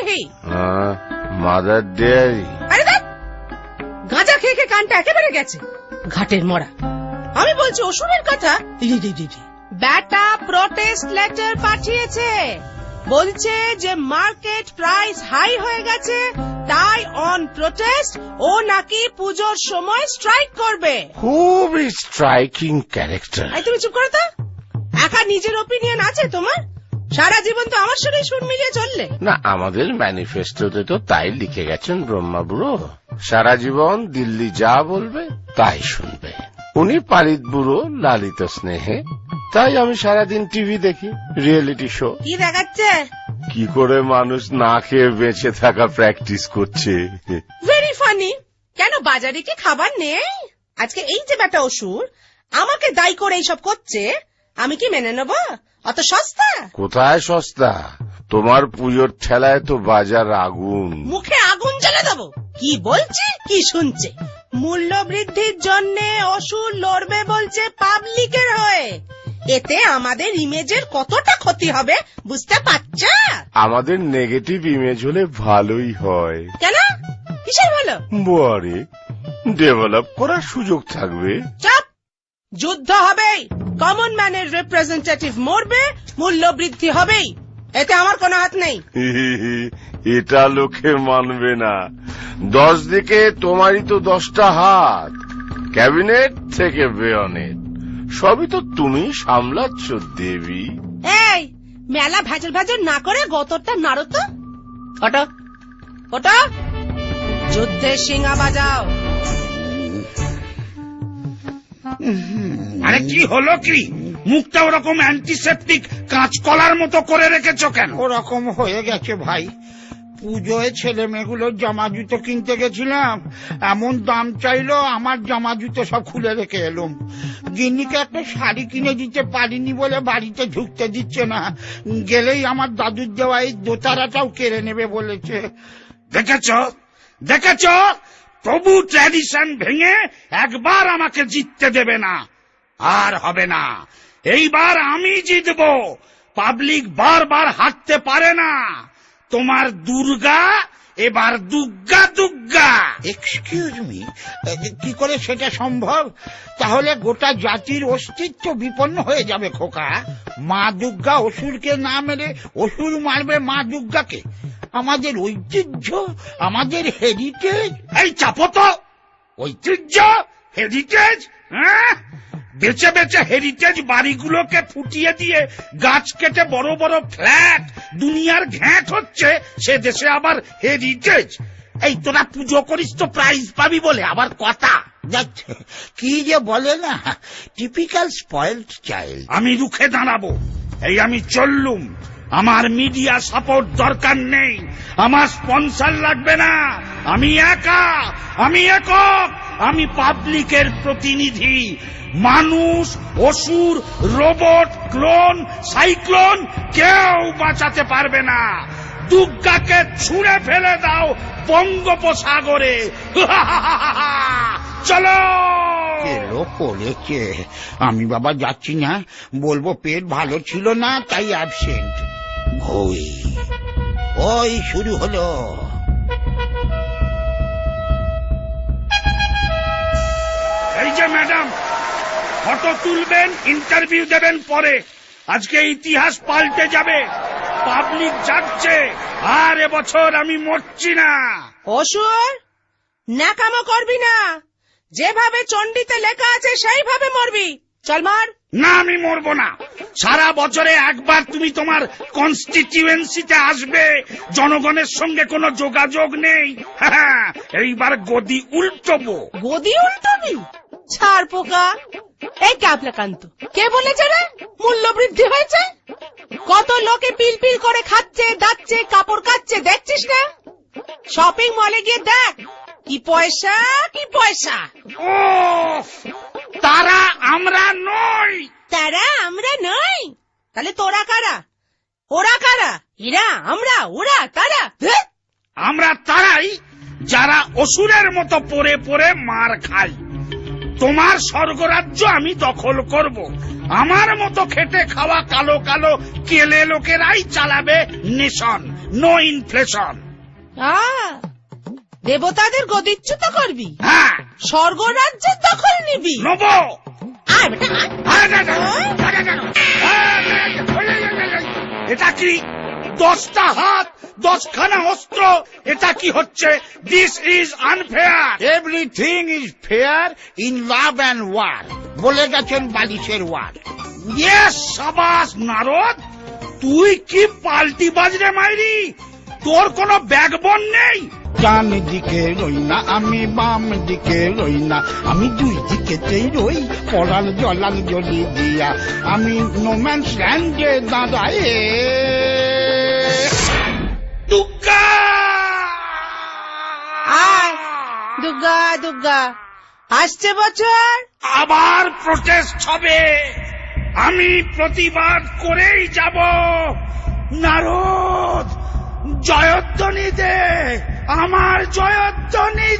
Dairy. Mother dairy? আরে দেখ, গাঁজা খেয়ে খেয়ে কানটা একেবারে গেছে, ঘাটের মরা। আমি বলছি অসুরের কথা। ব্যাটা প্রোটেস্ট লেটার পাঠিয়েছে, বলছে যে মার্কেট প্রাইস হাই হয়ে গেছে, তাই অন প্রোটেস্ট ও নাকি পুজোর সময় স্ট্রাইক করবে। খুবই স্ট্রাইকিং ক্যারেক্টার। তুমি চুপ করো তো। একা নিজের ওপিনিয়ন আছে তোমার? সারা জীবন তো আমার সঙ্গে সুর মিলিয়ে চললে না। আমাদের ম্যানিফেস্টোতে তো তাই লিখে গেছেন ব্রহ্মা বুড়ো, সারা জীবন দিল্লি যা বলবে তাই শুনবে। উনি পালিত বুড়ো, লালিত স্নেহে, তাই আমি সারাদিন টিভি দেখি, রিয়েলিটি শো। কি দেখাচ্ছে? কি করে মানুষ না খেয়ে বেঁচে থাকা প্র্যাকটিস করছে। Very funny. কেন বাজারে কি খাবার নেই? আজকে এই যে বেটা অসুর আমাকে দায়ী করে এইসব করছে, আমি কি মেনে নেব? অত সস্তা? কোথায় সস্তা? তোমার পুজোর ঠেলায় তো বাজার আগুন। মুখে আগুন জ্বালা দেবো? কি বলছে, কি শুনছে? মূল্য বৃদ্ধির জন্য অসুর লড়বে বলছে পাবলিকের হয়ে। এতে আমাদের ইমেজের কতটা ক্ষতি হবে বুঝতে পারছ? আমাদের নেগেটিভ ইমেজ হলে ভালোই হয়। কেন? কিসের ভালো? বারে ডেভেলপ করার সুযোগ থাকবে। চাপ। যুদ্ধ হবেই, কমন ম্যানের রিপ্রেজেন্টেটিভ মরবে, মূল্য বৃদ্ধি হবেই, এতে আমার কোনো হাত নেই। এটা লোকে মানবে না। 10 দিকে তোমারই তো 10টা হাত, ক্যাবিনেট থেকে বেয়নেট, সবই তো তুমি সামলাচ্ছ দেবী। এই মেলা ভেজল ভেজল না করে গতরটা নাড়ো তো। ওটা ওটা যুদ্ধের সিঙ্গা বাজাও। আরে কি হলো কি? মুখটা ওরকম অ্যান্টিসেপটিক কাঁচকলার মতো করে রেখেছো কেন? ওরকম হয়ে গেছে ভাই। পুজোয় ছেলে মেয়েগুলোর জামা জুতো কিনতে গেছিলাম, এমন দাম চাইলো, আমার জামা জুতো সব খুলে রেখে এলুম। গিন্নিকে একটা শাড়ি কিনে দিতে পারিনি বলে বাড়িতে ঢুকতে দিচ্ছে না, গেলেই আমার দাদুর দেওয়া এই দোতারাটাও কেড়ে নেবে বলেছে। দেখেছো দেখেছো, প্রভু ট্র্যাডিশন ভেঙে একবার আমাকে জিততে দেবে না, আর হবে না। এইবার আমি জিতবো। পাবলিক বারবার হাঁটতে পারে না। তোমার দুর্গা এবার দুগ্গা দুগ্গা। এক্সকিউজ মি, কি করে সেটা সম্ভব? তাহলে গোটা জাতির অস্তিত্ব বিপন্ন হয়ে যাবে খোকা। মা দুর্গা অসুরকে না মেরে অসুর মারবে মা দুর্গাকে। আমাদের ঐতিহ্য, আমাদের হেরিটেজ। এই চাপো তো। ঐতিহ্য, হেরিটেজ? হ্যাঁ, বেঁচে বেঁচে হেরিটেজ বাড়িগুলোকে ফুটিয়ে দিয়ে গাছ কেটে বড় বড় ফ্ল্যাট দুনিয়ার ঘ্যাঁট হচ্ছে, সে দেশে আবার হেরিটেজ? এই তোরা পুজো করিস তো প্রাইজ পাবি বলে আবার কথা। কি যে বলে না, টিপিক্যাল স্পয়েলড চাইল্ড। আমি রুখে দাঁড়াবো। এই আমি চললুম। আমার মিডিয়া সাপোর্ট দরকার নেই, আমার স্পন্সর লাগবে না। আমি একা, আমি একক, আমি পাবলিকের প্রতিনিধি। মানুষ, অসুর, রোবট, ক্লোন, সাইক্লোন কেউ বাঁচাতে পারবে না। দুর্গাকে ছুঁড়ে ফেলে দাও বঙ্গোপসাগরে। চলো। এলো করেছে। আমি বাবা যাচ্ছি না, বলবো পেট ভালো ছিল না তাই অ্যাবসেন্ট। ওই ওই শুরু হলো। এই যে ম্যাডাম, ফটো তুলবেন, ইন্টারভিউ দেবেন পরে। আজকে ইতিহাস পাল্টে যাবে। পাবলিক যাচ্ছে, আর এবছর আমি মরছি না। অসুর, ন্যাকামো করবি না। যেভাবে চণ্ডীতে লেখা আছে সেইভাবে মরবি। চল মার। না, আমি মরবো না। সারা বছরে একবার তুমি তোমার কনস্টিটিউয়েন্সিতে আসবে, জনগণের সঙ্গে কোনো যোগাযোগ নেই। হ্যাঁ, এইবার গদি উল্টবো। গদি উল্টবি? ছাড় পোকা। এই ক্যাবলাকান্ত, কে বলেছে রে মূল্য বৃদ্ধি হয়েছে? কত লোকে পিল পিল করে খাচ্ছে, দাচ্ছে, কাপড় কাচ্ছে, দেখছিস না? শপিং মলে গিয়ে দেখ, কি পয়সা, কি পয়সা। ও, তারা আমরা নই। তারা আমরা নই? তাহলে তোরা কারা? ওরা কারা? এরা, আমরা, ওরা, তারা? আমরা তারাই যারা অসুরের মতো পড়ে পড়ে মার খাই। তোমার স্বর্গরাজ্য আমি দখল করব। আমার মতো খেটে খাওয়া কালো কালো কেলে লোকেরাই চালাবে নেশন। No inflation. দেবতাদের গদিচ্যুত করবি, হ্যাঁ স্বর্গ রাজ্যের দখল নিবি। নেব। আয় বেটা, এটা কি 10টা হাত 10খানা অস্ত্র? এটা কি হচ্ছে? This is unfair. Everything is fair in love and war, বলে গেছেন বালিশের ওয়ার। ইয়েস, সাবাস নারদ, তুই কি পাল্টি বাজরে মাইরি? তোর কোনো ব্যাকবোন নেই। ডান দিকে রই না আমি, বাম দিকে রই না আমি, দুই দিকেতেই রই পড়ার জলাল জলি দিয়া। আমি নোম্যান্স ল্যান্ডে দাঁড়ায়। দুগ্গা! আয় দুর্গা দুর্গা, আসছে বছর। আবার প্রটেস্ট হবে, আমি প্রতিবাদ করেই যাব। নারদ, জয়ধ্বনি দে, আমার জয়ধ্বনি